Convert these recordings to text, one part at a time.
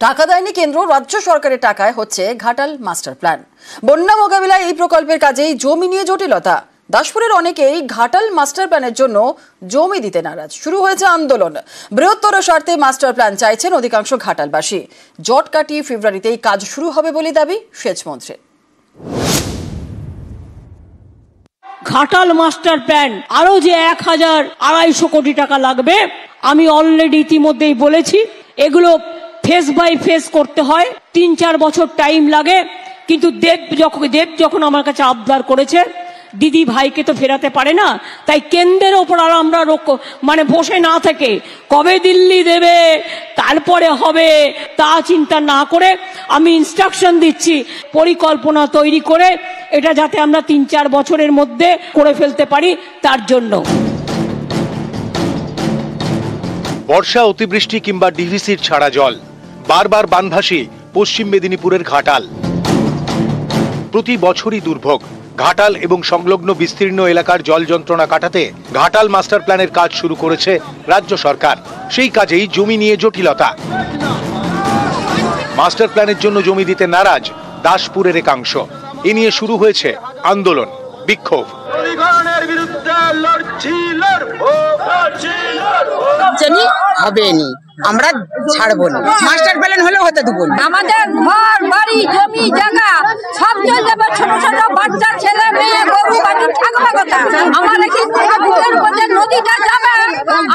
টাকা দেয়নি কেন্দ্র, রাজ্য সরকারের টাকায় হচ্ছে ঘাটাল মাস্টার প্ল্যান। বন্যা মোকাবিলায় এই প্রকল্পের কাজেই জমি নিয়ে জটিলতা। দাসপুরের অনেকেই ঘাটাল মাস্টার প্ল্যানের জন্য জমি দিতে নারাজ। শুরু হয়েছে আন্দোলন। বৃহত্তর স্বার্থে মাস্টার প্ল্যান চাইছেন অধিকাংশ ঘাটালবাসী। জট কাটিয়ে ফেব্রুয়ারিতেই কাজ শুরু হবে বলে দাবি সেচমন্ত্রী। ঘাটাল মাস্টার প্ল্যান আরো যে 1250 কোটি টাকা লাগবে, আমি অলরেডি ইতিমধ্যেই বলেছি। এগুলো ফেস বাই ফেস করতে হয়, 3-4 বছর টাইম লাগে। কিন্তু দেব যখন আমার কাছে আবদার করেছে, দিদি ভাইকে তো ফেরাতে পারে না, তাই কেন্দ্রের ওপর আর আমরা বসে না থেকে কবে দিল্লি দেবে তারপরে হবে তা চিন্তা না করে আমি ইনস্ট্রাকশন দিচ্ছি পরিকল্পনা তৈরি করে এটা যাতে আমরা 3-4 বছরের মধ্যে করে ফেলতে পারি, তার জন্য। বর্ষা, অতিবৃষ্টি কিংবা ডিভিসির ছাড়া জল, বারবার বানভাসী পশ্চিম মেদিনীপুরের ঘাটাল। প্রতি বছরই দুর্ভোগ। ঘাটাল এবং সংলগ্ন বিস্তীর্ণ এলাকার জল যন্ত্রণা কাটাতে ঘাটাল মাস্টার প্ল্যানের কাজ শুরু করেছে রাজ্য সরকার। সেই কাজেই জমি নিয়ে জটিলতা। মাস্টার প্ল্যানের জন্য জমি দিতে নারাজ দাসপুরের একাংশ। এ নিয়ে শুরু হয়েছে আন্দোলন, বিক্ষোভ। আমরা ছাড়বো না, মাস্টার প্ল্যান হলেও হতে দেবো না। আমাদের ঘর বাড়ি জমি জায়গা সব চলে যাবে, ছোট ছোট বাচ্চা ছেলে মেয়ে গরু বাড়ি থাকবে কথা। আমার বুকের মধ্যে নদীটা যাবে,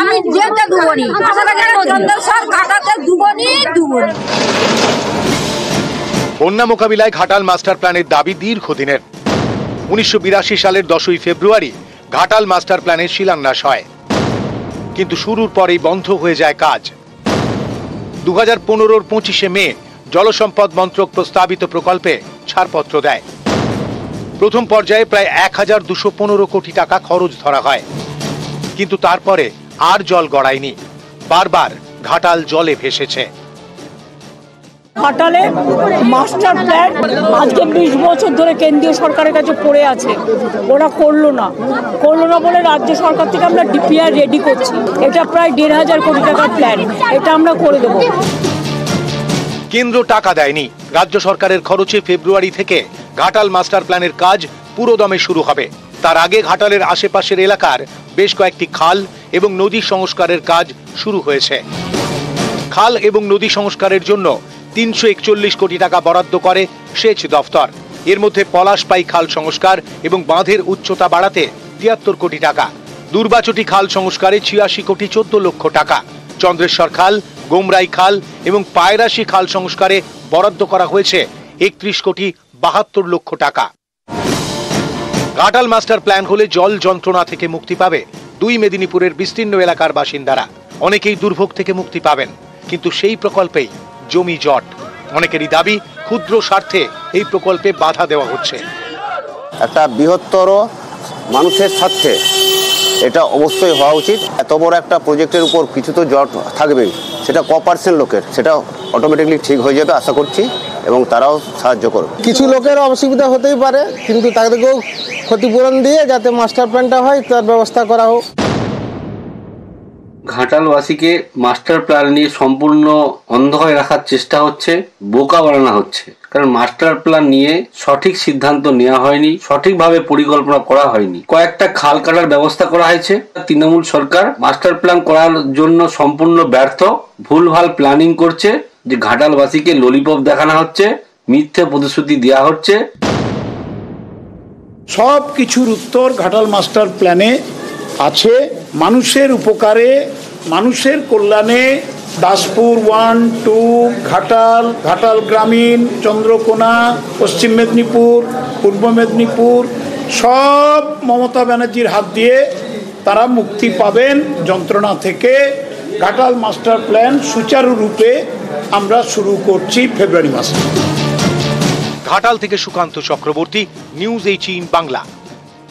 আমি যেতে দেবো না। চন্দ্রেশ্বর ঘাটাতে দেবো না। বন্যা মোকাবিলায় ঘাটাল মাস্টার প্ল্যানের দাবি দীর্ঘদিনের। 1982 সালের 10ই ফেব্রুয়ারি ঘাটাল মাস্টার প্ল্যানের শিলান্যাস হয়, কিন্তু শুরুর পরেই বন্ধ হয়ে যায় কাজ। 2015-র 25শে মে জলসম্পদ মন্ত্রক প্রস্তাবিত প্রকল্পে ছাড়পত্র দেয়। প্রথম পর্যায়ে প্রায় 1215 কোটি টাকা খরচ ধরা হয়, কিন্তু তারপরে আর জল গড়ায়নি। বারবার ঘাটাল জলে ভেসেছে। ঘাটালে মাস্টার প্ল্যান আজকে 20 বছর ধরে কেন্দ্রীয় সরকারের কাছে পড়ে আছে, ওরা করলো না বলে রাজ্য সরকার থেকে আমরা ডিপিআর রেডি করছি। এটা প্রায় 1500 কোটি টাকার প্ল্যান, এটা আমরা করে দেবো। কেন্দ্র টাকা দেয়নি, রাজ্য সরকারের খরচে ফেব্রুয়ারি থেকে ঘাটাল মাস্টার প্ল্যানের কাজ পুরোদমে শুরু হবে। তার আগে ঘাটালের আশেপাশের এলাকার বেশ কয়েকটি খাল এবং নদী সংস্কারের কাজ শুরু হয়েছে। খাল এবং নদী সংস্কারের জন্য 341 কোটি টাকা বরাদ্দ করে সেচ দফতর। এর মধ্যে পলাশপাই খাল সংস্কার এবং বাঁধের উচ্চতা বাড়াতে 73 কোটি টাকা। দুর্বাচটি খাল সংস্কারে 86 কোটি 14 লক্ষ টাকা। চন্দ্রেশ্বর খাল, গোমরাই খাল এবং পায়রাশি খাল সংস্কারে বরাদ্দ করা হয়েছে 31 কোটি 72 লক্ষ টাকা। ঘাটাল মাস্টার প্ল্যান হলে জল যন্ত্রণা থেকে মুক্তি পাবে 2 মেদিনীপুরের বিস্তীর্ণ এলাকার বাসিন্দারা। অনেকেই দুর্ভোগ থেকে মুক্তি পাবেন, কিন্তু সেই প্রকল্পেই জমি জট। অনেকেরই দাবি ক্ষুদ্র স্বার্থে এই প্রকল্পে বাধা দেওয়া হচ্ছে। একটা বৃহত্তর মানুষের স্বার্থে এটা অবশ্যই হওয়া উচিত। এত বড় একটা প্রজেক্টের উপর কিছু তো জট থাকবেই, সেটা % লোকের, সেটা অটোমেটিকলি ঠিক হয়ে যাবে আশা করছি, এবং তারাও সাহায্য করবে। কিছু লোকের অসুবিধা হতেই পারে, কিন্তু তাদেরকেও ক্ষতিপূরণ দিয়ে যাতে মাস্টার প্ল্যানটা হয় তার ব্যবস্থা করা হোক। ঘাটালবাসীকে মাস্টার প্ল্যান নিয়ে সম্পূর্ণ অন্ধ হয়ে রাখার চেষ্টা হচ্ছে, বোকা বানানো হচ্ছে। কারণ মাস্টার প্ল্যান নিয়ে সঠিক সিদ্ধান্ত নেওয়া হয়নি, সঠিকভাবে পরিকল্পনা করা হয়নি। কয়েকটা খাল কাটার ব্যবস্থা করা হয়েছে। তৃণমূল সরকার মাস্টার প্ল্যান করার জন্য সম্পূর্ণ ব্যর্থ, ভুলভাল প্ল্যানিং করছে। যে ঘাটালবাসীকে ললিপপ দেখানো হচ্ছে, মিথ্যে প্রতিশ্রুতি দেওয়া হচ্ছে। সব কিছুর উত্তর ঘাটাল মাস্টার প্ল্যানে আছে। মানুষের উপকারে, মানুষের কল্যাণে দাসপুর 1, 2, ঘাটাল গ্রামীণ, চন্দ্রকোনা, পশ্চিম মেদিনীপুর, পূর্ব মেদিনীপুর সব মমতা ব্যানার্জির হাত দিয়ে তারা মুক্তি পাবেন যন্ত্রণা থেকে। ঘাটাল মাস্টার প্ল্যান সুচারুরূপে আমরা শুরু করছি ফেব্রুয়ারি মাসে। ঘাটাল থেকে সুকান্ত চক্রবর্তী, নিউজ 18 বাংলা।